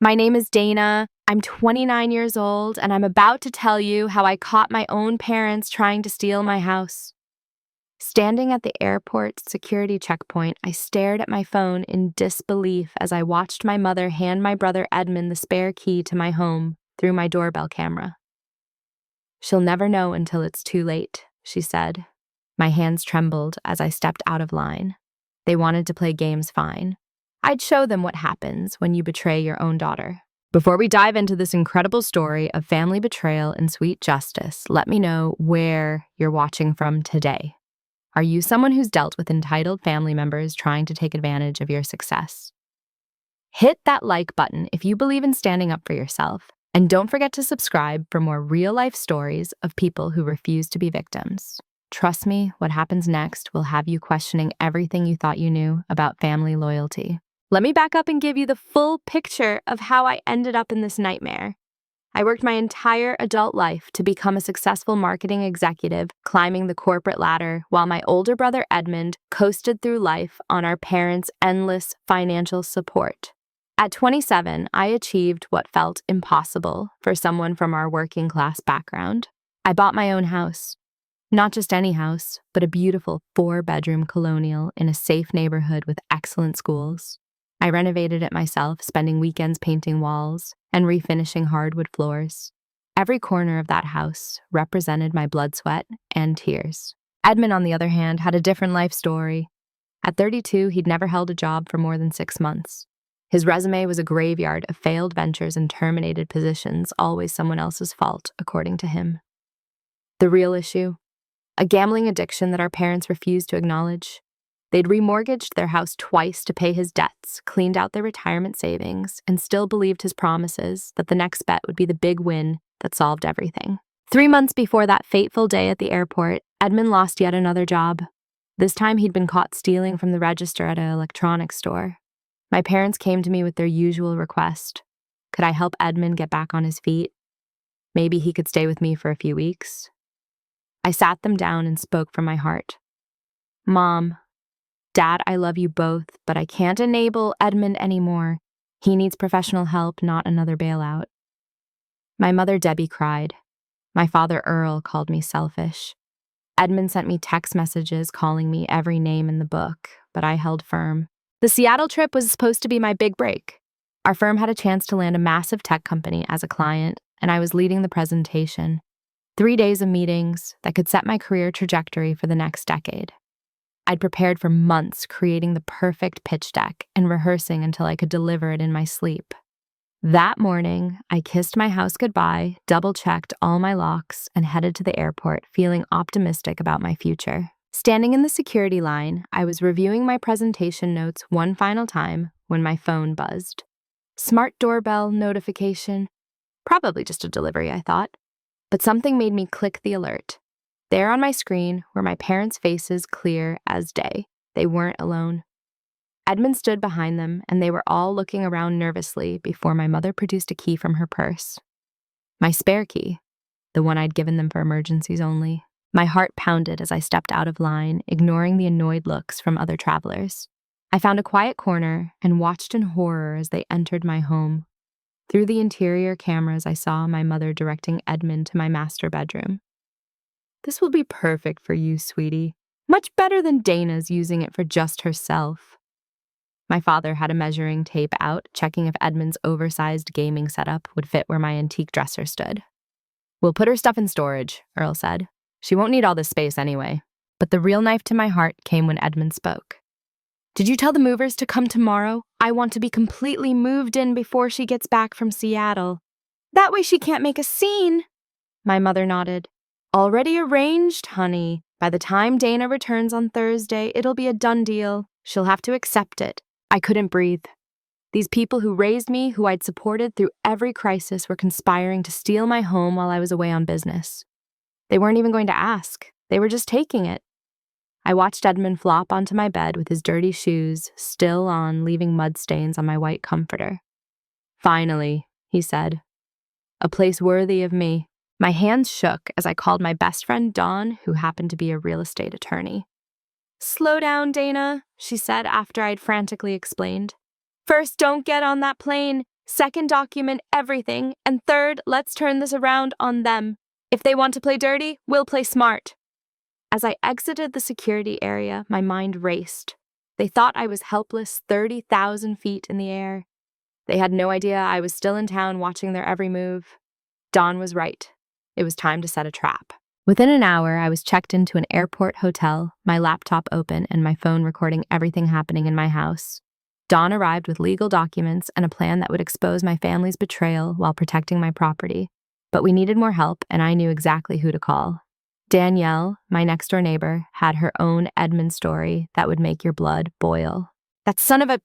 My name is Dana. I'm 29 years old, and I'm about to tell you how I caught my own parents trying to steal my house. Standing at the airport security checkpoint, I stared at my phone in disbelief as I watched my mother hand my brother Edmund the spare key to my home through my doorbell camera. "She'll never know until it's too late," she said. My hands trembled as I stepped out of line. They wanted to play games fine. I'd show them what happens when you betray your own daughter. Before we dive into this incredible story of family betrayal and sweet justice, let me know where you're watching from today. Are you someone who's dealt with entitled family members trying to take advantage of your success? Hit that like button if you believe in standing up for yourself, and don't forget to subscribe for more real-life stories of people who refuse to be victims. Trust me, what happens next will have you questioning everything you thought you knew about family loyalty. Let me back up and give you the full picture of how I ended up in this nightmare. I worked my entire adult life to become a successful marketing executive, climbing the corporate ladder, while my older brother Edmund coasted through life on our parents' endless financial support. At 27, I achieved what felt impossible for someone from our working class background. I bought my own house. Not just any house, but a beautiful 4-bedroom colonial in a safe neighborhood with excellent schools. I renovated it myself, spending weekends painting walls and refinishing hardwood floors. Every corner of that house represented my blood, sweat, and tears. Edmund, on the other hand, had a different life story. At 32, he'd never held a job for more than 6 months. His resume was a graveyard of failed ventures and terminated positions, always someone else's fault, according to him. The real issue? A gambling addiction that our parents refused to acknowledge. They'd remortgaged their house twice to pay his debts, cleaned out their retirement savings, and still believed his promises that the next bet would be the big win that solved everything. 3 months before that fateful day at the airport, Edmund lost yet another job. This time he'd been caught stealing from the register at an electronics store. My parents came to me with their usual request. Could I help Edmund get back on his feet? Maybe he could stay with me for a few weeks. I sat them down and spoke from my heart. "Mom, Dad, I love you both, but I can't enable Edmund anymore. He needs professional help, not another bailout." My mother, Debbie, cried. My father, Earl, called me selfish. Edmund sent me text messages calling me every name in the book, but I held firm. The Seattle trip was supposed to be my big break. Our firm had a chance to land a massive tech company as a client, and I was leading the presentation. 3 days of meetings that could set my career trajectory for the next decade. I'd prepared for months, creating the perfect pitch deck and rehearsing until I could deliver it in my sleep. That morning, I kissed my house goodbye, double-checked all my locks, and headed to the airport, feeling optimistic about my future. Standing in the security line, I was reviewing my presentation notes one final time when my phone buzzed. Smart doorbell notification. Probably just a delivery, I thought. But something made me click the alert. There on my screen were my parents' faces, clear as day. They weren't alone. Edmund stood behind them, and they were all looking around nervously before my mother produced a key from her purse. My spare key, the one I'd given them for emergencies only. My heart pounded as I stepped out of line, ignoring the annoyed looks from other travelers. I found a quiet corner and watched in horror as they entered my home. Through the interior cameras, I saw my mother directing Edmund to my master bedroom. "This will be perfect for you, sweetie. Much better than Dana's using it for just herself." My father had a measuring tape out, checking if Edmund's oversized gaming setup would fit where my antique dresser stood. "We'll put her stuff in storage," Earl said. "She won't need all this space anyway." But the real knife to my heart came when Edmund spoke. "Did you tell the movers to come tomorrow? I want to be completely moved in before she gets back from Seattle. That way she can't make a scene." My mother nodded. "Already arranged, honey. By the time Dana returns on Thursday, it'll be a done deal. She'll have to accept it." I couldn't breathe. These people who raised me, who I'd supported through every crisis, were conspiring to steal my home while I was away on business. They weren't even going to ask. They were just taking it. I watched Edmund flop onto my bed with his dirty shoes still on, leaving mud stains on my white comforter. "Finally," he said. "A place worthy of me." My hands shook as I called my best friend Dawn, who happened to be a real estate attorney. "Slow down, Dana," she said after I'd frantically explained. "First, don't get on that plane. Second, document everything. And third, let's turn this around on them. If they want to play dirty, we'll play smart. As I exited the security area, my mind raced. They thought I was helpless 30,000 feet in the air. They had no idea I was still in town watching their every move. Dawn was right. It was time to set a trap. Within an hour, I was checked into an airport hotel, my laptop open and my phone recording everything happening in my house. Dawn arrived with legal documents and a plan that would expose my family's betrayal while protecting my property. But we needed more help, and I knew exactly who to call. Danielle, my next-door neighbor, had her own Edmund story that would make your blood boil. That son of a...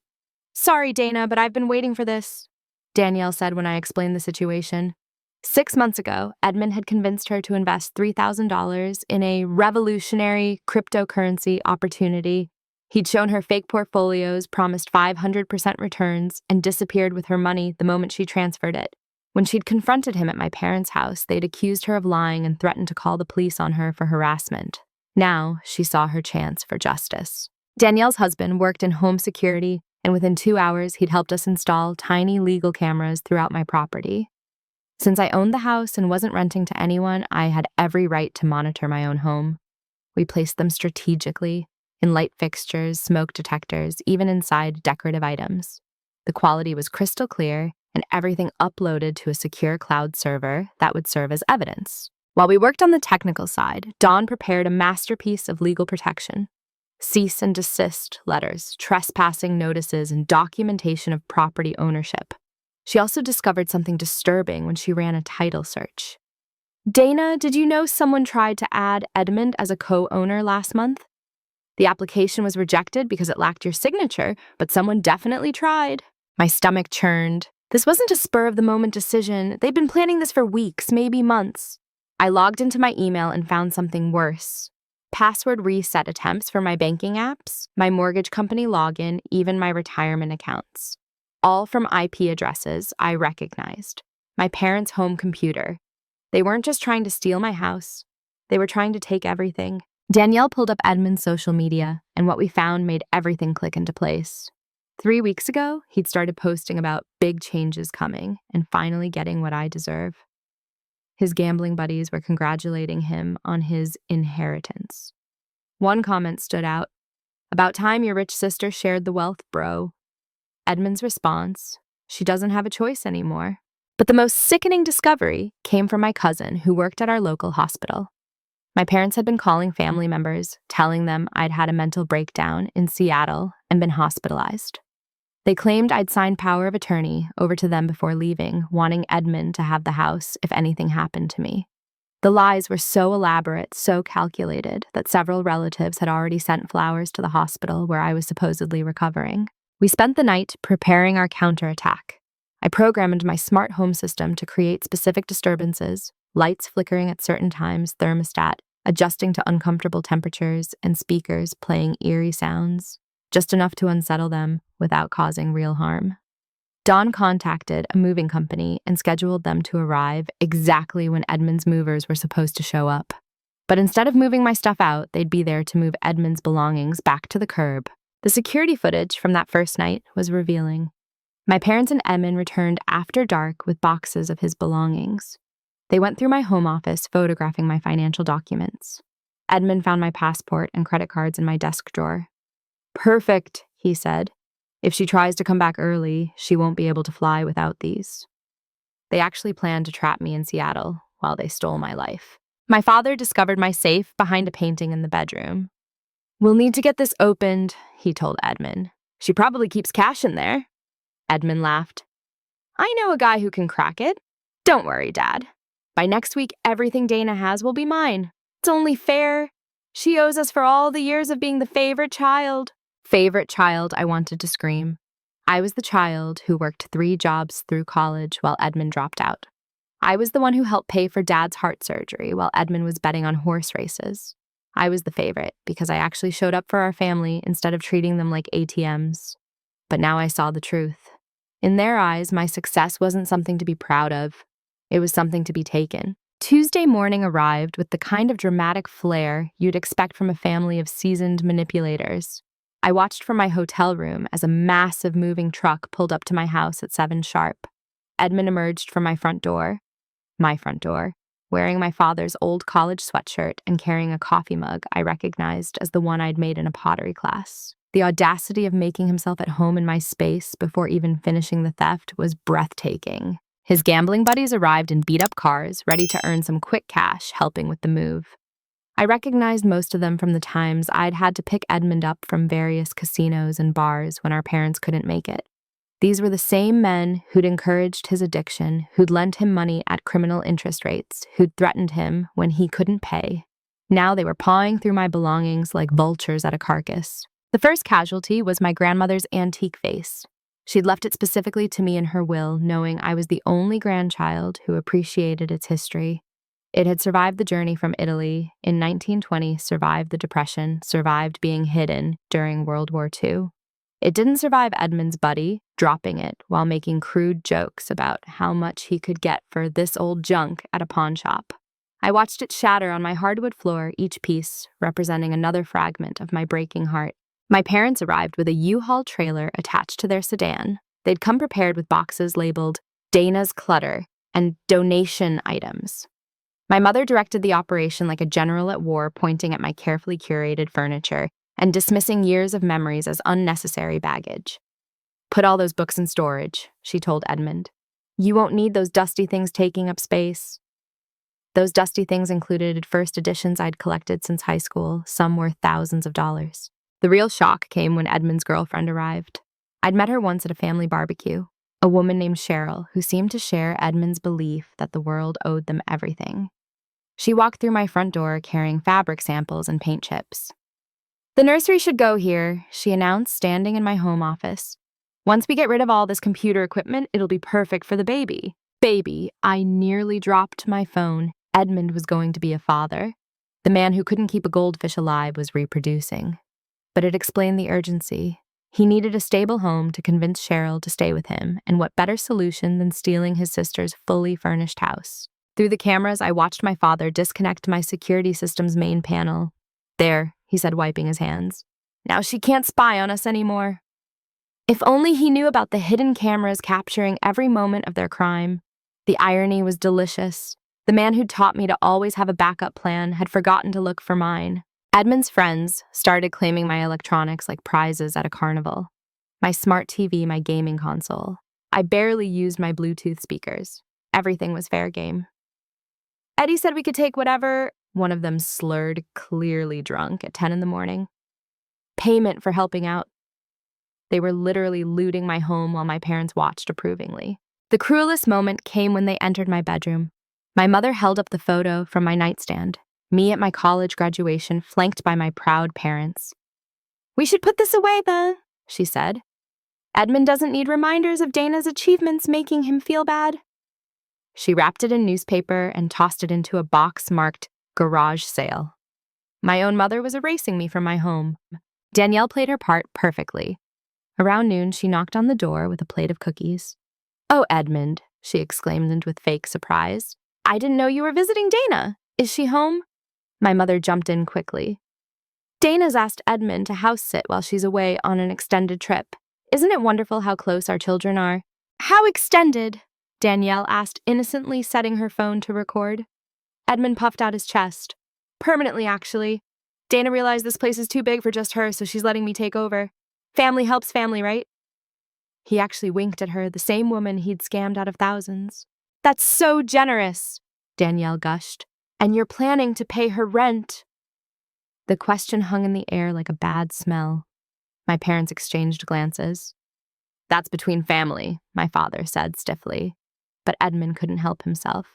Sorry, Dana, but I've been waiting for this, Danielle said when I explained the situation. 6 months ago, Edmund had convinced her to invest $3,000 in a revolutionary cryptocurrency opportunity. He'd shown her fake portfolios, promised 500% returns, and disappeared with her money the moment she transferred it. When she'd confronted him at my parents' house, they'd accused her of lying and threatened to call the police on her for harassment. Now, she saw her chance for justice. Danielle's husband worked in home security, and within 2 hours, he'd helped us install tiny legal cameras throughout my property. Since I owned the house and wasn't renting to anyone, I had every right to monitor my own home. We placed them strategically, in light fixtures, smoke detectors, even inside decorative items. The quality was crystal clear, and everything uploaded to a secure cloud server that would serve as evidence. While we worked on the technical side, Dawn prepared a masterpiece of legal protection. Cease and desist letters, trespassing notices, and documentation of property ownership. She also discovered something disturbing when she ran a title search. Dana, did you know someone tried to add Edmund as a co-owner last month? The application was rejected because it lacked your signature, but someone definitely tried. My stomach churned. This wasn't a spur-of-the-moment decision. They'd been planning this for weeks, maybe months. I logged into my email and found something worse. Password reset attempts for my banking apps, my mortgage company login, even my retirement accounts. All from IP addresses I recognized. My parents' home computer. They weren't just trying to steal my house. They were trying to take everything. Danielle pulled up Edmund's social media, and what we found made everything click into place. 3 weeks ago, he'd started posting about big changes coming and finally getting what I deserve. His gambling buddies were congratulating him on his inheritance. One comment stood out. About time your rich sister shared the wealth, bro. Edmund's response, she doesn't have a choice anymore. But the most sickening discovery came from my cousin who worked at our local hospital. My parents had been calling family members, telling them I'd had a mental breakdown in Seattle and been hospitalized. They claimed I'd signed power of attorney over to them before leaving, wanting Edmund to have the house if anything happened to me. The lies were so elaborate, so calculated, that several relatives had already sent flowers to the hospital where I was supposedly recovering. We spent the night preparing our counterattack. I programmed my smart home system to create specific disturbances, lights flickering at certain times, thermostat, adjusting to uncomfortable temperatures, and speakers playing eerie sounds, just enough to unsettle them without causing real harm. Dawn contacted a moving company and scheduled them to arrive exactly when Edmund's movers were supposed to show up. But instead of moving my stuff out, they'd be there to move Edmund's belongings back to the curb. The security footage from that first night was revealing. My parents and Edmund returned after dark with boxes of his belongings. They went through my home office, photographing my financial documents. Edmund found my passport and credit cards in my desk drawer. Perfect, he said. If she tries to come back early, she won't be able to fly without these. They actually planned to trap me in Seattle while they stole my life. My father discovered my safe behind a painting in the bedroom. We'll need to get this opened, he told Edmund. She probably keeps cash in there. Edmund laughed. I know a guy who can crack it. Don't worry, Dad. By next week, everything Dana has will be mine. It's only fair. She owes us for all the years of being the favorite child. Favorite child, I wanted to scream. I was the child who worked 3 jobs through college while Edmund dropped out. I was the one who helped pay for Dad's heart surgery while Edmund was betting on horse races. I was the favorite because I actually showed up for our family instead of treating them like ATMs. But now I saw the truth. In their eyes, my success wasn't something to be proud of. It was something to be taken. Tuesday morning arrived with the kind of dramatic flair you'd expect from a family of seasoned manipulators. I watched from my hotel room as a massive moving truck pulled up to my house at 7 sharp. Edmund emerged from my front door, wearing my father's old college sweatshirt and carrying a coffee mug I recognized as the one I'd made in a pottery class. The audacity of making himself at home in my space before even finishing the theft was breathtaking. His gambling buddies arrived in beat-up cars, ready to earn some quick cash, helping with the move. I recognized most of them from the times I'd had to pick Edmund up from various casinos and bars when our parents couldn't make it. These were the same men who'd encouraged his addiction, who'd lent him money at criminal interest rates, who'd threatened him when he couldn't pay. Now they were pawing through my belongings like vultures at a carcass. The first casualty was my grandmother's antique vase. She'd left it specifically to me in her will, knowing I was the only grandchild who appreciated its history. It had survived the journey from Italy in 1920, survived the Depression, survived being hidden during World War II. It didn't survive Edmund's buddy dropping it while making crude jokes about how much he could get for this old junk at a pawn shop. I watched it shatter on my hardwood floor, each piece representing another fragment of my breaking heart. My parents arrived with a U-Haul trailer attached to their sedan. They'd come prepared with boxes labeled Dana's Clutter and donation items. My mother directed the operation like a general at war, pointing at my carefully curated furniture and dismissing years of memories as unnecessary baggage. "Put all those books in storage," she told Edmund. "You won't need those dusty things taking up space." Those dusty things included first editions I'd collected since high school, some worth thousands of dollars. The real shock came when Edmund's girlfriend arrived. I'd met her once at a family barbecue, a woman named Cheryl who seemed to share Edmund's belief that the world owed them everything. She walked through my front door carrying fabric samples and paint chips. "The nursery should go here," she announced, standing in my home office. "Once we get rid of all this computer equipment, it'll be perfect for the baby." Baby, I nearly dropped my phone. Edmund was going to be a father. The man who couldn't keep a goldfish alive was reproducing. But it explained the urgency. He needed a stable home to convince Cheryl to stay with him, and what better solution than stealing his sister's fully furnished house? Through the cameras, I watched my father disconnect my security system's main panel. "There," he said, wiping his hands. "Now she can't spy on us anymore." If only he knew about the hidden cameras capturing every moment of their crime. The irony was delicious. The man who'd taught me to always have a backup plan had forgotten to look for mine. Edmund's friends started claiming my electronics like prizes at a carnival. My smart TV, my gaming console. I barely used my Bluetooth speakers. Everything was fair game. "Eddie said we could take whatever," one of them slurred, clearly drunk, at 10 in the morning. "Payment for helping out." They were literally looting my home while my parents watched approvingly. The cruelest moment came when they entered my bedroom. My mother held up the photo from my nightstand. Me at my college graduation, flanked by my proud parents. "We should put this away, she said. "Edmund doesn't need reminders of Dana's achievements making him feel bad." She wrapped it in newspaper and tossed it into a box marked garage sale. My own mother was erasing me from my home. Danielle played her part perfectly. Around noon, she knocked on the door with a plate of cookies. "Oh, Edmund," she exclaimed with fake surprise. "I didn't know you were visiting Dana. Is she home?" My mother jumped in quickly. "Dana's asked Edmund to house sit while she's away on an extended trip. Isn't it wonderful how close our children are?" "How extended?" Danielle asked, innocently setting her phone to record. Edmund puffed out his chest. "Permanently, actually. Dana realized this place is too big for just her, so she's letting me take over. Family helps family, right?" He actually winked at her, the same woman he'd scammed out of thousands. "That's so generous," Danielle gushed. "And you're planning to pay her rent." The question hung in the air like a bad smell. My parents exchanged glances. "That's between family," my father said stiffly. But Edmund couldn't help himself.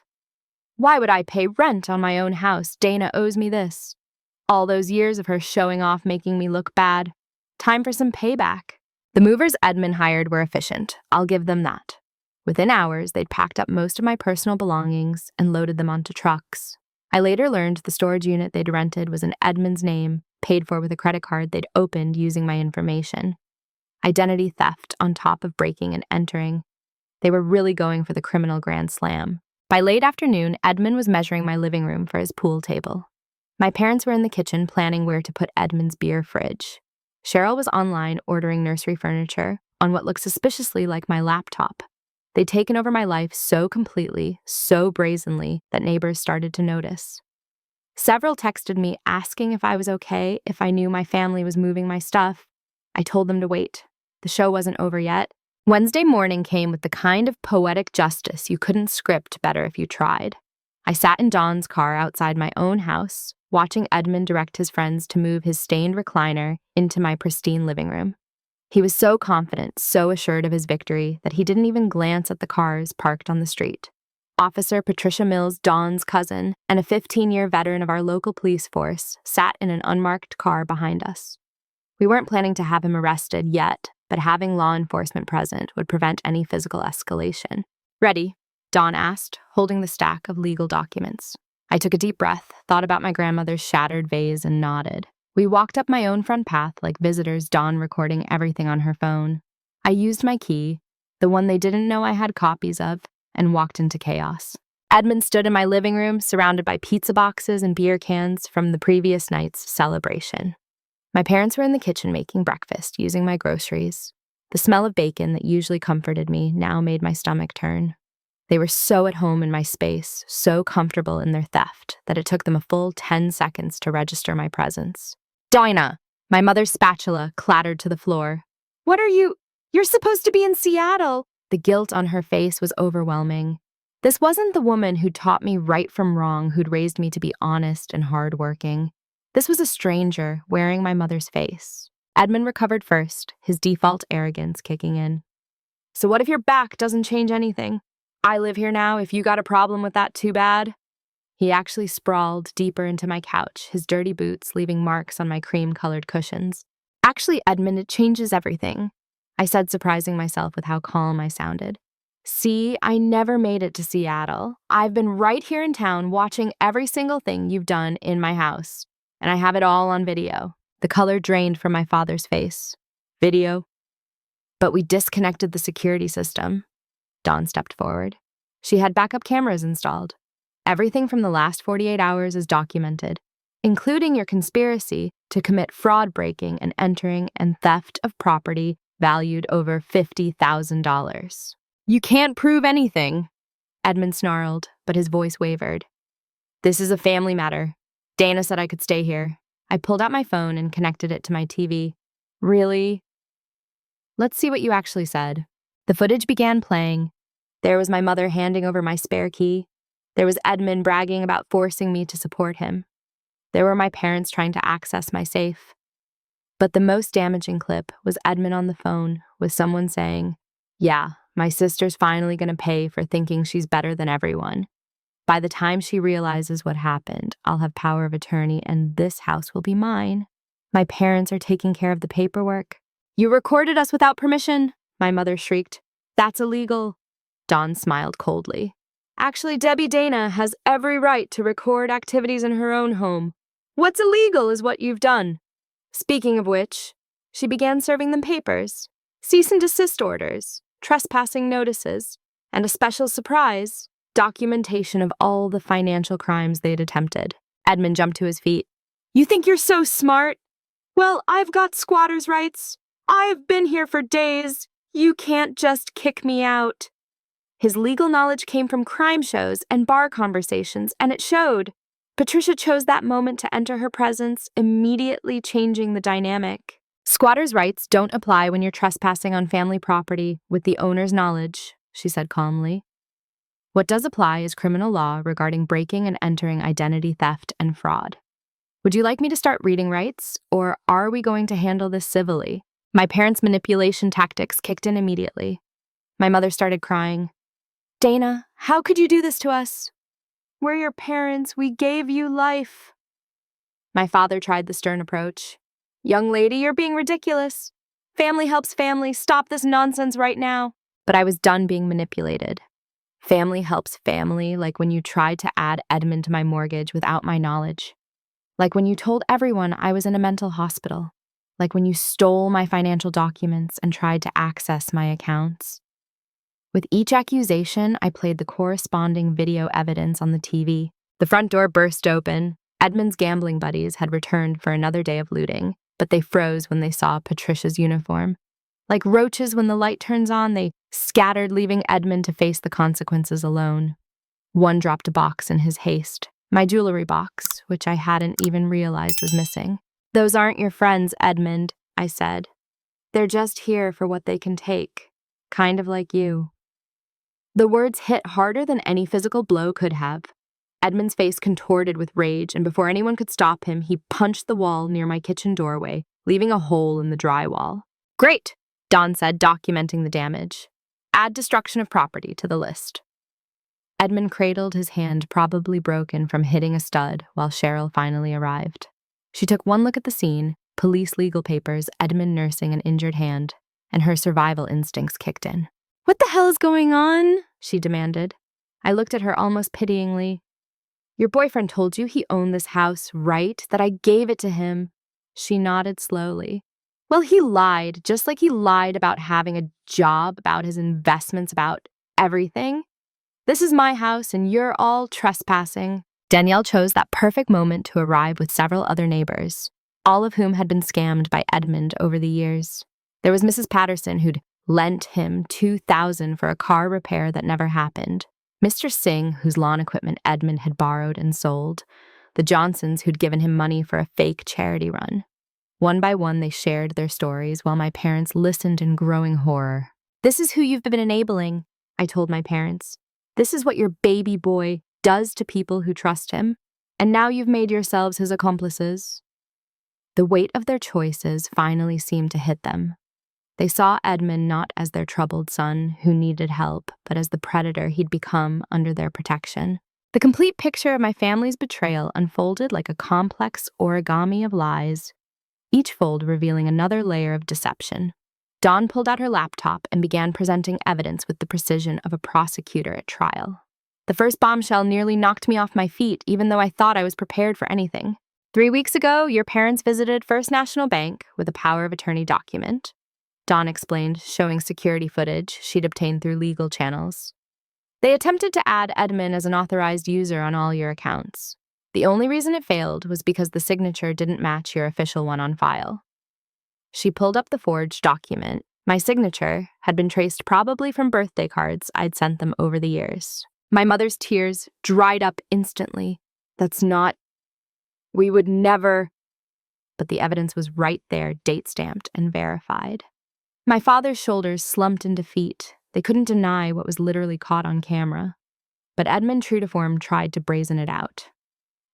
"Why would I pay rent on my own house? Dana owes me this. All those years of her showing off making me look bad. Time for some payback." The movers Edmund hired were efficient, I'll give them that. Within hours, they'd packed up most of my personal belongings and loaded them onto trucks. I later learned the storage unit they'd rented was in Edmund's name, paid for with a credit card they'd opened using my information. Identity theft on top of breaking and entering. They were really going for the criminal grand slam. By late afternoon, Edmund was measuring my living room for his pool table. My parents were in the kitchen planning where to put Edmund's beer fridge. Cheryl was online ordering nursery furniture on what looked suspiciously like my laptop. They'd taken over my life so completely, so brazenly, that neighbors started to notice. Several texted me asking if I was okay, if I knew my family was moving my stuff. I told them to wait. The show wasn't over yet. Wednesday morning came with the kind of poetic justice you couldn't script better if you tried. I sat in Don's car outside my own house, watching Edmund direct his friends to move his stained recliner into my pristine living room. He was so confident, so assured of his victory, that he didn't even glance at the cars parked on the street. Officer Patricia Mills, Don's cousin, and a 15-year veteran of our local police force sat in an unmarked car behind us. We weren't planning to have him arrested yet, but having law enforcement present would prevent any physical escalation. "Ready?" Don asked, holding the stack of legal documents. I took a deep breath, thought about my grandmother's shattered vase, and nodded. We walked up my own front path like visitors, Dawn recording everything on her phone. I used my key, the one they didn't know I had copies of, and walked into chaos. Edmund stood in my living room, surrounded by pizza boxes and beer cans from the previous night's celebration. My parents were in the kitchen making breakfast, using my groceries. The smell of bacon that usually comforted me now made my stomach turn. They were so at home in my space, so comfortable in their theft, that it took them a full 10 seconds to register my presence. "Dinah!" My mother's spatula clattered to the floor. "What are you? You're supposed to be in Seattle!" The guilt on her face was overwhelming. This wasn't the woman who'd taught me right from wrong, who'd raised me to be honest and hardworking. This was a stranger wearing my mother's face. Edmund recovered first, his default arrogance kicking in. "So what if your back doesn't change anything? I live here now. If you got a problem with that, too bad." He actually sprawled deeper into my couch, his dirty boots leaving marks on my cream-colored cushions. "Actually, Edmund, it changes everything," I said, surprising myself with how calm I sounded. "See, I never made it to Seattle. I've been right here in town watching every single thing you've done in my house, and I have it all on video." The color drained from my father's face. "Video?" "But we disconnected the security system." Dawn stepped forward. She had backup cameras installed. "Everything from the last 48 hours is documented, including your conspiracy to commit fraud breaking and entering and theft of property valued over $50,000. "You can't prove anything," Edmund snarled, but his voice wavered. "This is a family matter. Dana said I could stay here." I pulled out my phone and connected it to my TV. "Really?" "Let's see what you actually said." The footage began playing. There was my mother handing over my spare key. There was Edmund bragging about forcing me to support him. There were my parents trying to access my safe. But the most damaging clip was Edmund on the phone with someone saying, "Yeah, my sister's finally going to pay for thinking she's better than everyone. By the time she realizes what happened, I'll have power of attorney and this house will be mine. My parents are taking care of the paperwork." "You recorded us without permission," my mother shrieked. "That's illegal." Dawn smiled coldly. "Actually, Debbie Dana has every right to record activities in her own home. What's illegal is what you've done." Speaking of which, she began serving them papers, cease and desist orders, trespassing notices, and a special surprise, documentation of all the financial crimes they'd attempted. Edmund jumped to his feet. "You think you're so smart? Well, I've got squatters' rights. I've been here for days. You can't just kick me out." His legal knowledge came from crime shows and bar conversations, and it showed. Patricia chose that moment to enter her presence, immediately changing the dynamic. "Squatters' rights don't apply when you're trespassing on family property with the owner's knowledge," she said calmly. "What does apply is criminal law regarding breaking and entering identity theft and fraud. Would you like me to start reading rights, or are we going to handle this civilly?" My parents' manipulation tactics kicked in immediately. My mother started crying. "Dana, how could you do this to us? We're your parents. We gave you life." My father tried the stern approach. "Young lady, you're being ridiculous. Family helps family. Stop this nonsense right now." But I was done being manipulated. Family helps family, like when you tried to add Edmund to my mortgage without my knowledge. Like when you told everyone I was in a mental hospital. Like when you stole my financial documents and tried to access my accounts. With each accusation, I played the corresponding video evidence on the TV. The front door burst open. Edmund's gambling buddies had returned for another day of looting, but they froze when they saw Patricia's uniform. Like roaches when the light turns on, they scattered, leaving Edmund to face the consequences alone. One dropped a box in his haste, my jewelry box, which I hadn't even realized was missing. "Those aren't your friends, Edmund," I said. "They're just here for what they can take, kind of like you." The words hit harder than any physical blow could have. Edmund's face contorted with rage, and before anyone could stop him, he punched the wall near my kitchen doorway, leaving a hole in the drywall. "Great," Don said, documenting the damage. "Add destruction of property to the list." Edmund cradled his hand, probably broken from hitting a stud, while Cheryl finally arrived. She took one look at the scene, police legal papers, Edmund nursing an injured hand, and her survival instincts kicked in. "What the hell is going on?" she demanded. I looked at her almost pityingly. "Your boyfriend told you he owned this house, right? That I gave it to him." She nodded slowly. "Well, he lied, just like he lied about having a job, about his investments, about everything. This is my house, and you're all trespassing." Danielle chose that perfect moment to arrive with several other neighbors, all of whom had been scammed by Edmund over the years. There was Mrs. Patterson, who'd lent him $2,000 for a car repair that never happened. Mr. Singh, whose lawn equipment Edmund had borrowed and sold. The Johnsons, who'd given him money for a fake charity run. One by one, they shared their stories while my parents listened in growing horror. "This is who you've been enabling," I told my parents. "This is what your baby boy does to people who trust him, and now you've made yourselves his accomplices." The weight of their choices finally seemed to hit them. They saw Edmund not as their troubled son who needed help, but as the predator he'd become under their protection. The complete picture of my family's betrayal unfolded like a complex origami of lies, each fold revealing another layer of deception. Dawn pulled out her laptop and began presenting evidence with the precision of a prosecutor at trial. The first bombshell nearly knocked me off my feet, even though I thought I was prepared for anything. 3 weeks ago, your parents visited First National Bank with a power of attorney document, Dawn explained, showing security footage she'd obtained through legal channels. "They attempted to add Edmund as an authorized user on all your accounts. The only reason it failed was because the signature didn't match your official one on file." She pulled up the forged document. My signature had been traced probably from birthday cards I'd sent them over the years. My mother's tears dried up instantly. We would never." But the evidence was right there, date-stamped and verified. My father's shoulders slumped in defeat. They couldn't deny what was literally caught on camera. But Edmund, true to form, tried to brazen it out.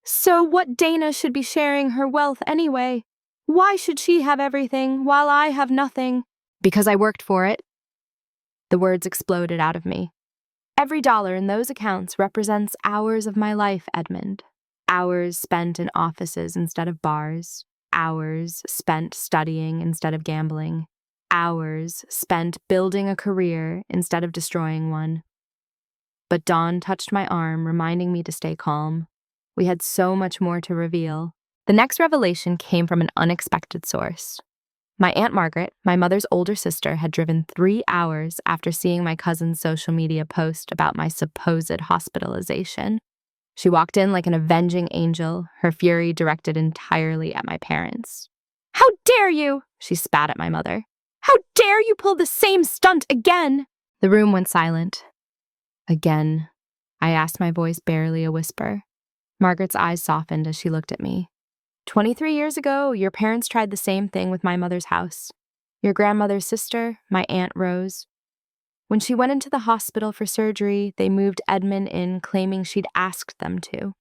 "So what Dana should be sharing her wealth anyway? Why should she have everything while I have nothing?" "Because I worked for it." The words exploded out of me. "Every dollar in those accounts represents hours of my life, Edmund. Hours spent in offices instead of bars. Hours spent studying instead of gambling. Hours spent building a career instead of destroying one." But Dawn touched my arm, reminding me to stay calm. We had so much more to reveal. The next revelation came from an unexpected source. My Aunt Margaret, my mother's older sister, had driven 3 hours after seeing my cousin's social media post about my supposed hospitalization. She walked in like an avenging angel, her fury directed entirely at my parents. "How dare you!" she spat at my mother. "How dare you pull the same stunt again?" The room went silent. "Again?" I asked, my voice barely a whisper. Margaret's eyes softened as she looked at me. 23 years ago, your parents tried the same thing with my mother's house. Your grandmother's sister, my Aunt Rose. When she went into the hospital for surgery, they moved Edmund in, claiming she'd asked them to.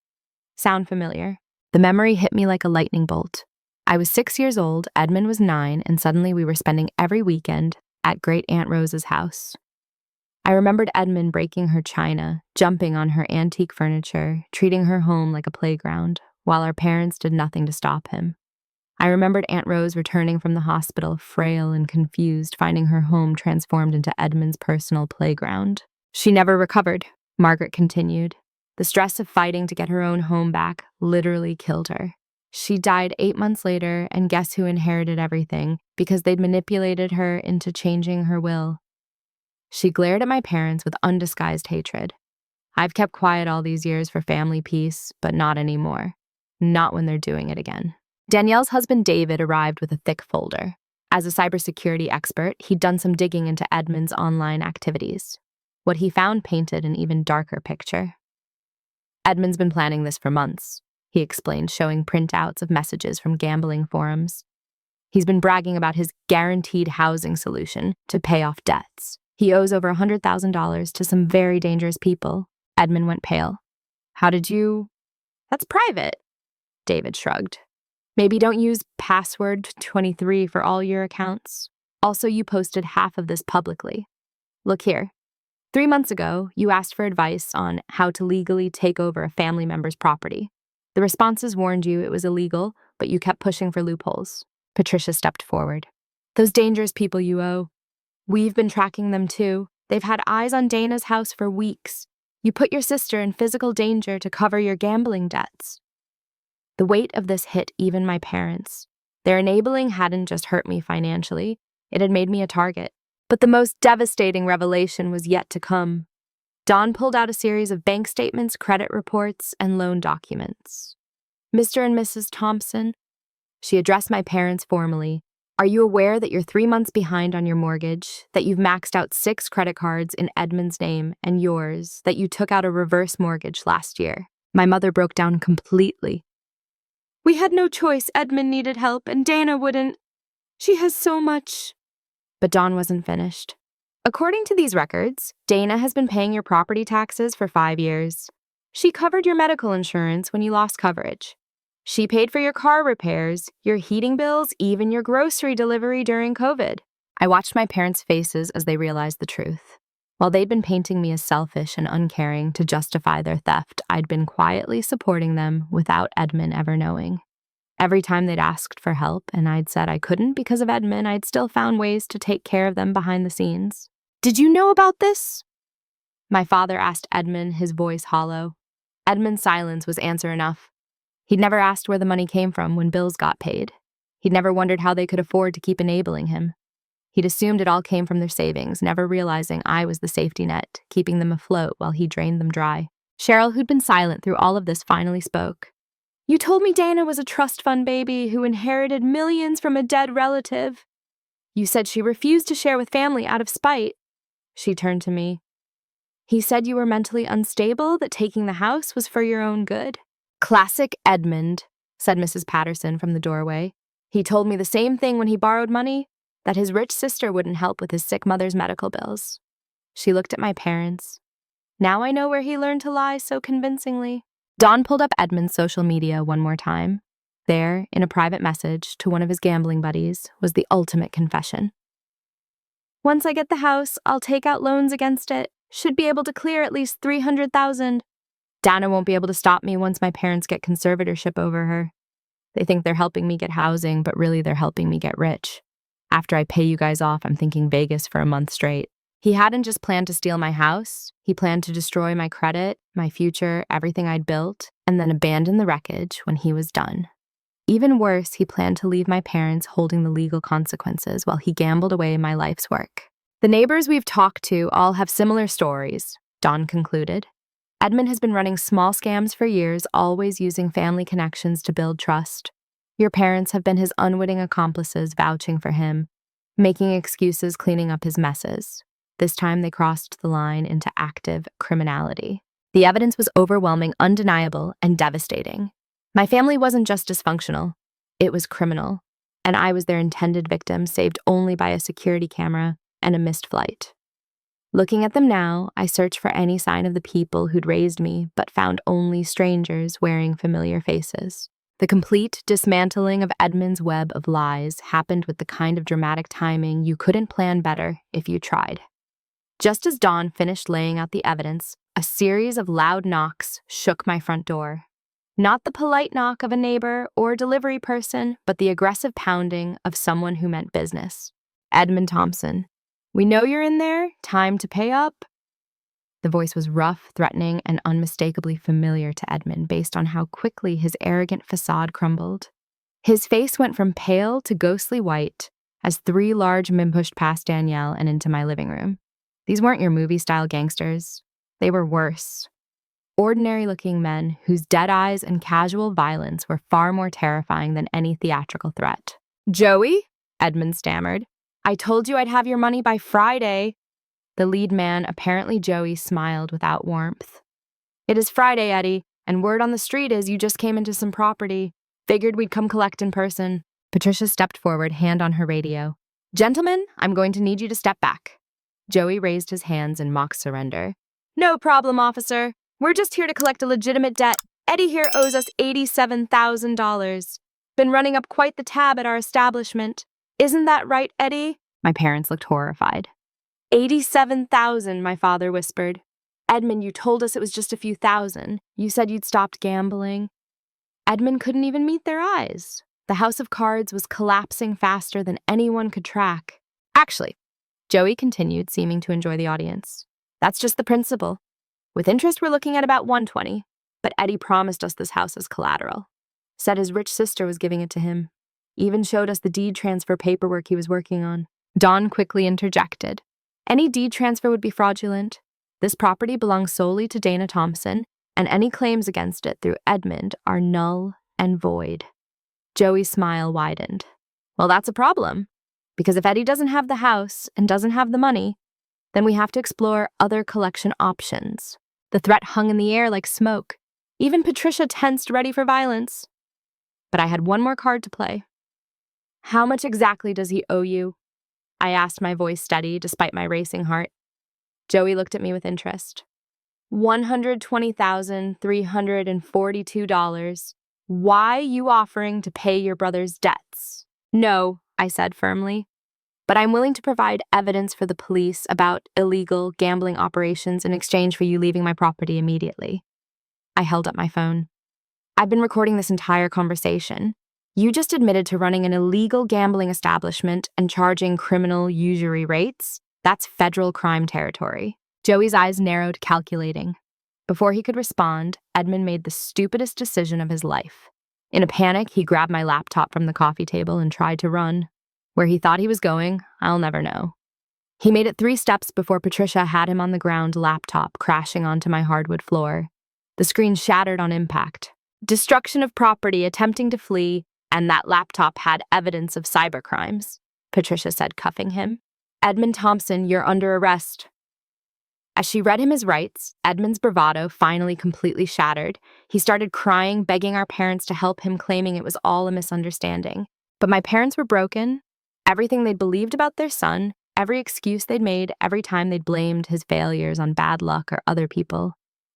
Sound familiar? The memory hit me like a lightning bolt. I was 6 years old, Edmund was 9, and suddenly we were spending every weekend at Great Aunt Rose's house. I remembered Edmund breaking her china, jumping on her antique furniture, treating her home like a playground, while our parents did nothing to stop him. I remembered Aunt Rose returning from the hospital, frail and confused, finding her home transformed into Edmund's personal playground. "She never recovered," Margaret continued. "The stress of fighting to get her own home back literally killed her. She died 8 months later, and guess who inherited everything? Because they'd manipulated her into changing her will." She glared at my parents with undisguised hatred. "I've kept quiet all these years for family peace, but not anymore. Not when they're doing it again." Danielle's husband David arrived with a thick folder. As a cybersecurity expert, he'd done some digging into Edmund's online activities. What he found painted an even darker picture. Edmund's been planning this for months, he explained, showing printouts of messages from gambling forums. He's been bragging about his guaranteed housing solution to pay off debts. He owes over $100,000 to some very dangerous people. Edmund went pale. How did you? That's private, David shrugged. Maybe don't use password 23 for all your accounts. Also, you posted half of this publicly. Look here. 3 months ago, you asked for advice on how to legally take over a family member's property. The responses warned you it was illegal, but you kept pushing for loopholes. Patricia stepped forward. Those dangerous people you owe. We've been tracking them too. They've had eyes on Dana's house for weeks. You put your sister in physical danger to cover your gambling debts. The weight of this hit even my parents. Their enabling hadn't just hurt me financially, it had made me a target. But the most devastating revelation was yet to come. Dawn pulled out a series of bank statements, credit reports, and loan documents. Mr. and Mrs. Thompson, she addressed my parents formally. Are you aware that you're 3 months behind on your mortgage, that you've maxed out 6 credit cards in Edmund's name and yours, that you took out a reverse mortgage last year? My mother broke down completely. We had no choice. Edmund needed help, and Dana wouldn't. She has so much. But Dawn wasn't finished. According to these records, Dana has been paying your property taxes for 5 years. She covered your medical insurance when you lost coverage. She paid for your car repairs, your heating bills, even your grocery delivery during COVID. I watched my parents' faces as they realized the truth. While they'd been painting me as selfish and uncaring to justify their theft, I'd been quietly supporting them without Edmund ever knowing. Every time they'd asked for help and I'd said I couldn't because of Edmund, I'd still found ways to take care of them behind the scenes. Did you know about this? My father asked Edmund, his voice hollow. Edmund's silence was answer enough. He'd never asked where the money came from when bills got paid. He'd never wondered how they could afford to keep enabling him. He'd assumed it all came from their savings, never realizing I was the safety net, keeping them afloat while he drained them dry. Cheryl, who'd been silent through all of this, finally spoke. You told me Dana was a trust fund baby who inherited millions from a dead relative. You said she refused to share with family out of spite. She turned to me. He said you were mentally unstable, that taking the house was for your own good. Classic Edmund, said Mrs. Patterson from the doorway. He told me the same thing when he borrowed money, that his rich sister wouldn't help with his sick mother's medical bills. She looked at my parents. Now I know where he learned to lie so convincingly. Dawn pulled up Edmund's social media one more time. There, in a private message to one of his gambling buddies, was the ultimate confession. Once I get the house, I'll take out loans against it. Should be able to clear at least $300,000. Dana won't be able to stop me once my parents get conservatorship over her. They think they're helping me get housing, but really they're helping me get rich. After I pay you guys off, I'm thinking Vegas for a month straight. He hadn't just planned to steal my house. He planned to destroy my credit, my future, everything I'd built, and then abandon the wreckage when he was done. Even worse, he planned to leave my parents holding the legal consequences while he gambled away my life's work. The neighbors we've talked to all have similar stories, Dawn concluded. Edmund has been running small scams for years, always using family connections to build trust. Your parents have been his unwitting accomplices vouching for him, making excuses, cleaning up his messes. This time they crossed the line into active criminality. The evidence was overwhelming, undeniable, and devastating. My family wasn't just dysfunctional, it was criminal, and I was their intended victim, saved only by a security camera and a missed flight. Looking at them now, I searched for any sign of the people who'd raised me, but found only strangers wearing familiar faces. The complete dismantling of Edmund's web of lies happened with the kind of dramatic timing you couldn't plan better if you tried. Just as Dawn finished laying out the evidence, a series of loud knocks shook my front door. Not the polite knock of a neighbor or delivery person, but the aggressive pounding of someone who meant business. Edmund Thompson. We know you're in there. Time to pay up. The voice was rough, threatening, and unmistakably familiar to Edmund based on how quickly his arrogant facade crumbled. His face went from pale to ghostly white as 3 large men pushed past Danielle and into my living room. These weren't your movie-style gangsters. They were worse. Ordinary-looking men whose dead eyes and casual violence were far more terrifying than any theatrical threat. Joey? Edmund stammered. I told you I'd have your money by Friday. The lead man, apparently Joey, smiled without warmth. It is Friday, Eddie, and word on the street is you just came into some property. Figured we'd come collect in person. Patricia stepped forward, hand on her radio. Gentlemen, I'm going to need you to step back. Joey raised his hands in mock surrender. No problem, officer. We're just here to collect a legitimate debt. Eddie here owes us $87,000. Been running up quite the tab at our establishment. Isn't that right, Eddie? My parents looked horrified. 87,000, my father whispered. Edmund, you told us it was just a few thousand. You said you'd stopped gambling. Edmund couldn't even meet their eyes. The house of cards was collapsing faster than anyone could track. Actually, Joey continued, seeming to enjoy the audience. That's just the principal. With interest, we're looking at about 120. But Eddie promised us this house as collateral. Said his rich sister was giving it to him. Even showed us the deed transfer paperwork he was working on. Dawn quickly interjected. Any deed transfer would be fraudulent. This property belongs solely to Dana Thompson, and any claims against it through Edmund are null and void. Joey's smile widened. Well, that's a problem, because if Eddie doesn't have the house and doesn't have the money, then we have to explore other collection options. The threat hung in the air like smoke. Even Patricia tensed, ready for violence. But I had one more card to play. How much exactly does he owe you? I asked, my voice steady despite my racing heart. Joey looked at me with interest. $120,342. Why you offering to pay your brother's debts? No, I said firmly. But I'm willing to provide evidence for the police about illegal gambling operations in exchange for you leaving my property immediately. I held up my phone. I've been recording this entire conversation. You just admitted to running an illegal gambling establishment and charging criminal usury rates. That's federal crime territory. Joey's eyes narrowed, calculating. Before he could respond, Edmund made the stupidest decision of his life. In a panic, he grabbed my laptop from the coffee table and tried to run. Where he thought he was going, I'll never know. He made it 3 steps before Patricia had him on the ground, laptop crashing onto my hardwood floor. The screen shattered on impact. Destruction of property, attempting to flee, and that laptop had evidence of cybercrimes, Patricia said, cuffing him. Edmund Thompson, you're under arrest. As she read him his rights, Edmund's bravado finally completely shattered. He started crying, begging our parents to help him, claiming it was all a misunderstanding. But my parents were broken. Everything they'd believed about their son, every excuse they'd made, every time they'd blamed his failures on bad luck or other people.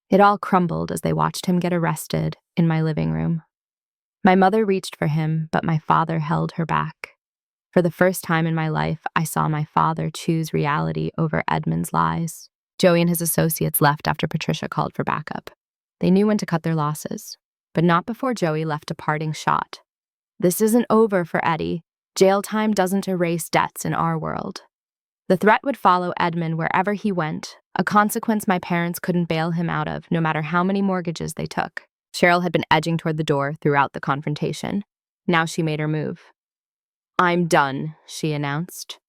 It all crumbled as they watched him get arrested in my living room. My mother reached for him, but my father held her back. For the first time in my life, I saw my father choose reality over Edmund's lies. Joey and his associates left after Patricia called for backup. They knew when to cut their losses, but not before Joey left a parting shot. This isn't over for Eddie. Jail time doesn't erase debts in our world. The threat would follow Edmund wherever he went, a consequence my parents couldn't bail him out of, no matter how many mortgages they took. Cheryl had been edging toward the door throughout the confrontation. Now she made her move. I'm done, she announced.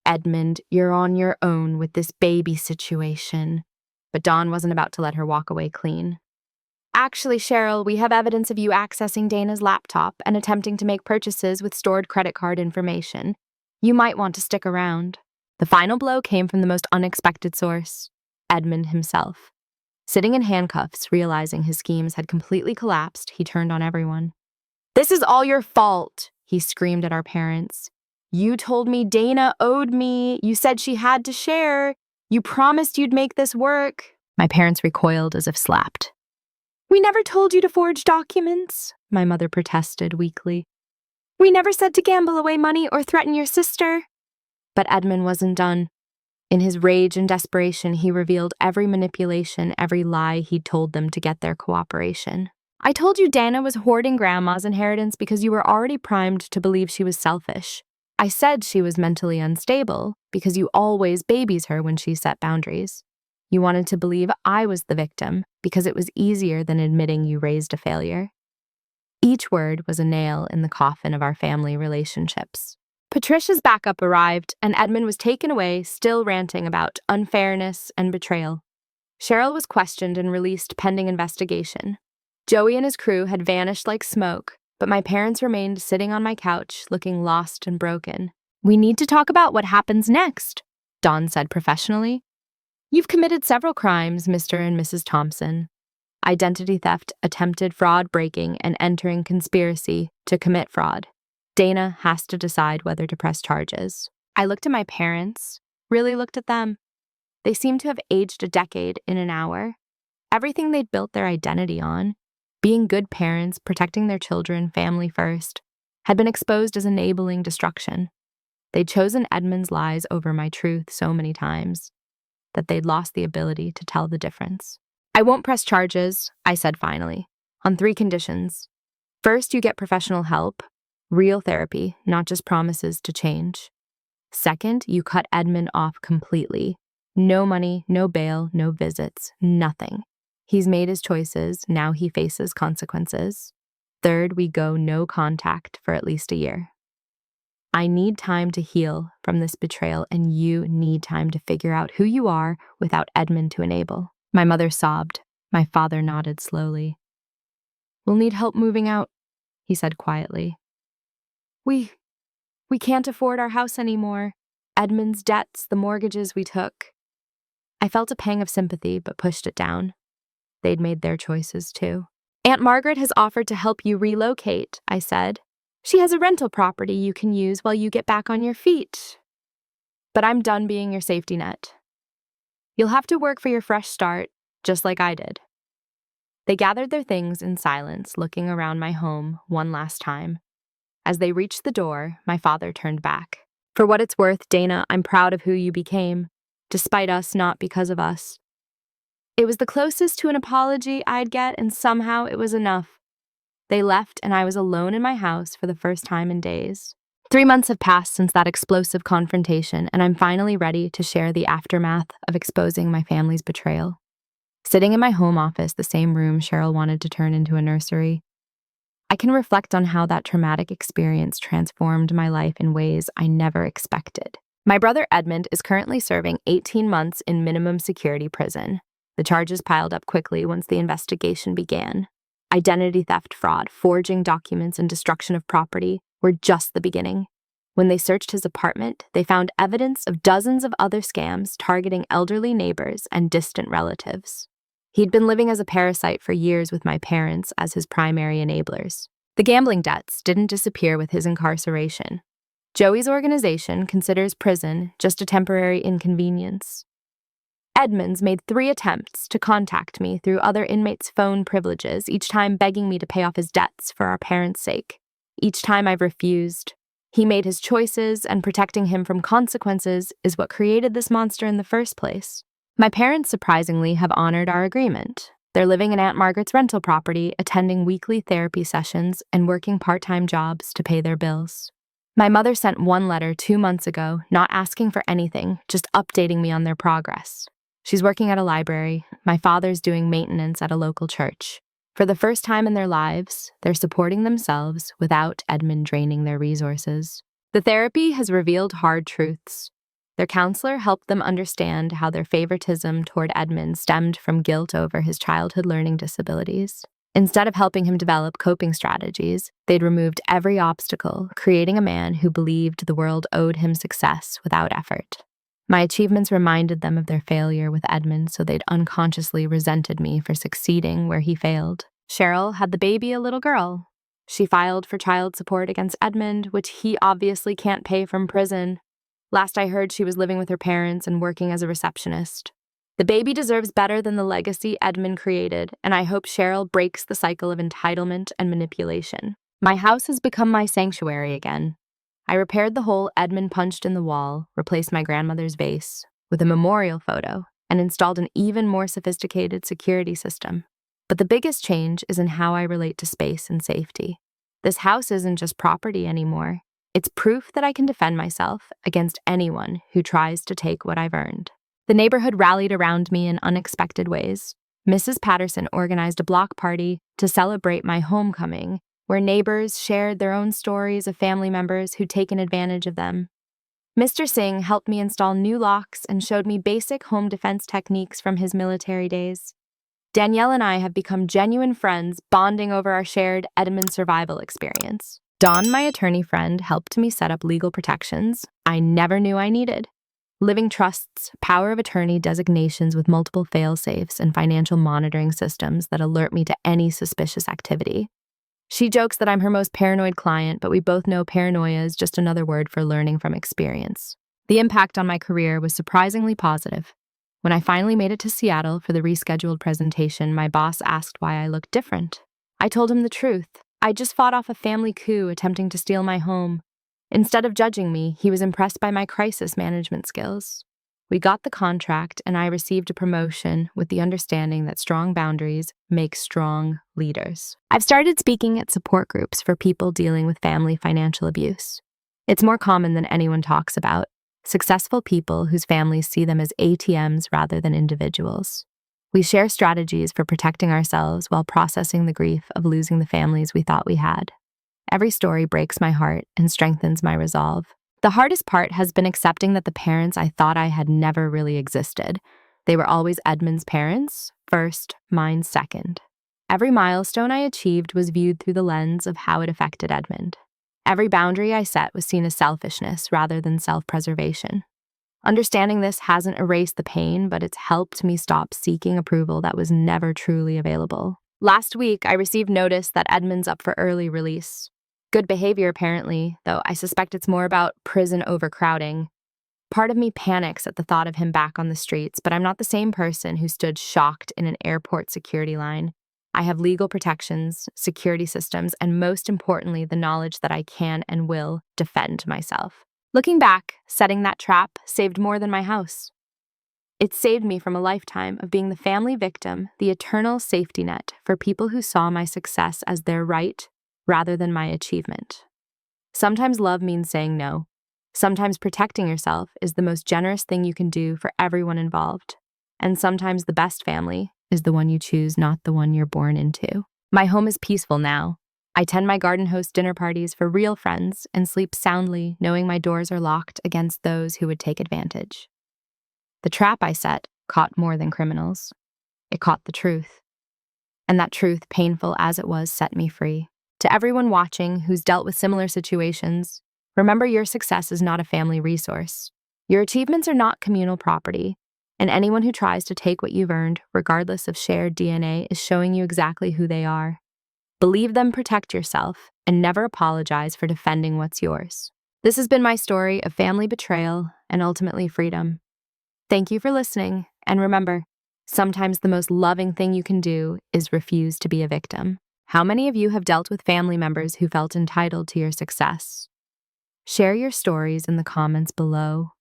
Edmund, you're on your own with this baby situation. But Dawn wasn't about to let her walk away clean. Actually, Cheryl, we have evidence of you accessing Dana's laptop and attempting to make purchases with stored credit card information. You might want to stick around. The final blow came from the most unexpected source, Edmund himself. Sitting in handcuffs, realizing his schemes had completely collapsed, he turned on everyone. This is all your fault, he screamed at our parents. You told me Dana owed me. You said she had to share. You promised you'd make this work. My parents recoiled as if slapped. We never told you to forge documents, my mother protested weakly. We never said to gamble away money or threaten your sister. But Edmund wasn't done. In his rage and desperation, he revealed every manipulation, every lie he'd told them to get their cooperation. I told you Dana was hoarding Grandma's inheritance because you were already primed to believe she was selfish. I said she was mentally unstable because you always babies her when she set boundaries. You wanted to believe I was the victim because it was easier than admitting you raised a failure. Each word was a nail in the coffin of our family relationships. Patricia's backup arrived, and Edmund was taken away, still ranting about unfairness and betrayal. Cheryl was questioned and released pending investigation. Joey and his crew had vanished like smoke, but my parents remained sitting on my couch, looking lost and broken. "We need to talk about what happens next," Dawn said professionally. "You've committed several crimes, Mr. and Mrs. Thompson. Identity theft, attempted fraud breaking, and entering conspiracy to commit fraud. Dana has to decide whether to press charges." I looked at my parents, really looked at them. They seemed to have aged a decade in an hour. Everything they'd built their identity on, being good parents, protecting their children, family first, had been exposed as enabling destruction. They'd chosen Edmund's lies over my truth so many times that they'd lost the ability to tell the difference. "I won't press charges," I said finally, "on 3 conditions. First, you get professional help, real therapy, not just promises to change. Second, you cut Edmund off completely. No money, no bail, no visits, nothing. He's made his choices, now he faces consequences. Third, we go no contact for at least a year. I need time to heal from this betrayal, and you need time to figure out who you are without Edmund to enable." My mother sobbed. My father nodded slowly. "We'll need help moving out," he said quietly. We can't afford our house anymore. Edmund's debts, the mortgages we took." I felt a pang of sympathy, but pushed it down. They'd made their choices too. "Aunt Margaret has offered to help you relocate," I said. "She has a rental property you can use while you get back on your feet. But I'm done being your safety net. You'll have to work for your fresh start, just like I did." They gathered their things in silence, looking around my home one last time. As they reached the door, my father turned back. "For what it's worth, Dana, I'm proud of who you became, despite us, not because of us." It was the closest to an apology I'd get, and somehow it was enough. They left, and I was alone in my house for the first time in days. 3 months have passed since that explosive confrontation, and I'm finally ready to share the aftermath of exposing my family's betrayal. Sitting in my home office, the same room Cheryl wanted to turn into a nursery, I can reflect on how that traumatic experience transformed my life in ways I never expected. My brother Edmund is currently serving 18 months in minimum security prison. The charges piled up quickly once the investigation began. Identity theft, fraud, forging documents, and destruction of property were just the beginning. When they searched his apartment, they found evidence of dozens of other scams targeting elderly neighbors and distant relatives. He'd been living as a parasite for years with my parents as his primary enablers. The gambling debts didn't disappear with his incarceration. Joey's organization considers prison just a temporary inconvenience. Edmonds made 3 attempts to contact me through other inmates' phone privileges, each time begging me to pay off his debts for our parents' sake. Each time I've refused. He made his choices, and protecting him from consequences is what created this monster in the first place. My parents, surprisingly, have honored our agreement. They're living in Aunt Margaret's rental property, attending weekly therapy sessions, and working part-time jobs to pay their bills. My mother sent 1 letter 2 months ago, not asking for anything, just updating me on their progress. She's working at a library. My father's doing maintenance at a local church. For the first time in their lives, they're supporting themselves without Edmund draining their resources. The therapy has revealed hard truths. Their counselor helped them understand how their favoritism toward Edmund stemmed from guilt over his childhood learning disabilities. Instead of helping him develop coping strategies, they'd removed every obstacle, creating a man who believed the world owed him success without effort. My achievements reminded them of their failure with Edmund, so they'd unconsciously resented me for succeeding where he failed. Cheryl had the baby a little girl. She filed for child support against Edmund, which he obviously can't pay from prison. Last I heard, she was living with her parents and working as a receptionist. The baby deserves better than the legacy Edmund created, and I hope Cheryl breaks the cycle of entitlement and manipulation. My house has become my sanctuary again. I repaired the hole Edmund punched in the wall, replaced my grandmother's vase with a memorial photo, and installed an even more sophisticated security system. But the biggest change is in how I relate to space and safety. This house isn't just property anymore. It's proof that I can defend myself against anyone who tries to take what I've earned. The neighborhood rallied around me in unexpected ways. Mrs. Patterson organized a block party to celebrate my homecoming, where neighbors shared their own stories of family members who'd taken advantage of them. Mr. Singh helped me install new locks and showed me basic home defense techniques from his military days. Danielle and I have become genuine friends, bonding over our shared Edmund survival experience. Dawn, my attorney friend, helped me set up legal protections I never knew I needed. Living trusts, power of attorney designations with multiple fail-safes, and financial monitoring systems that alert me to any suspicious activity. She jokes that I'm her most paranoid client, but we both know paranoia is just another word for learning from experience. The impact on my career was surprisingly positive. When I finally made it to Seattle for the rescheduled presentation, my boss asked why I looked different. I told him the truth. I just fought off a family coup attempting to steal my home. Instead of judging me, he was impressed by my crisis management skills. We got the contract, and I received a promotion with the understanding that strong boundaries make strong leaders. I've started speaking at support groups for people dealing with family financial abuse. It's more common than anyone talks about. Successful people whose families see them as ATMs rather than individuals. We share strategies for protecting ourselves while processing the grief of losing the families we thought we had. Every story breaks my heart and strengthens my resolve. The hardest part has been accepting that the parents I thought I had never really existed. They were always Edmund's parents, first, mine second. Every milestone I achieved was viewed through the lens of how it affected Edmund. Every boundary I set was seen as selfishness rather than self-preservation. Understanding this hasn't erased the pain, but it's helped me stop seeking approval that was never truly available. Last week, I received notice that Edmund's up for early release. Good behavior, apparently, though I suspect it's more about prison overcrowding. Part of me panics at the thought of him back on the streets, but I'm not the same person who stood shocked in an airport security line. I have legal protections, security systems, and most importantly, the knowledge that I can and will defend myself. Looking back, setting that trap saved more than my house. It saved me from a lifetime of being the family victim, the eternal safety net for people who saw my success as their right rather than my achievement. Sometimes love means saying no. Sometimes protecting yourself is the most generous thing you can do for everyone involved. And sometimes the best family is the one you choose, not the one you're born into. My home is peaceful now. I tend my garden host dinner parties for real friends and sleep soundly knowing my doors are locked against those who would take advantage. The trap I set caught more than criminals. It caught the truth. And that truth, painful as it was, set me free. To everyone watching who's dealt with similar situations, remember your success is not a family resource. Your achievements are not communal property, and anyone who tries to take what you've earned, regardless of shared DNA, is showing you exactly who they are. Believe them, protect yourself, and never apologize for defending what's yours. This has been my story of family betrayal and ultimately freedom. Thank you for listening, and remember, sometimes the most loving thing you can do is refuse to be a victim. How many of you have dealt with family members who felt entitled to your success? Share your stories in the comments below.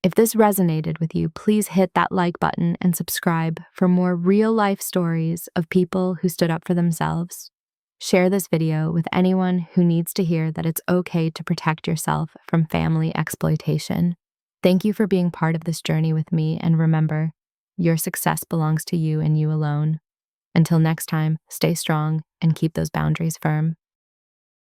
If this resonated with you, please hit that like button and subscribe for more real-life stories of people who stood up for themselves. Share this video with anyone who needs to hear that it's okay to protect yourself from family exploitation. Thank you for being part of this journey with me, and remember, your success belongs to you and you alone. Until next time, stay strong and keep those boundaries firm.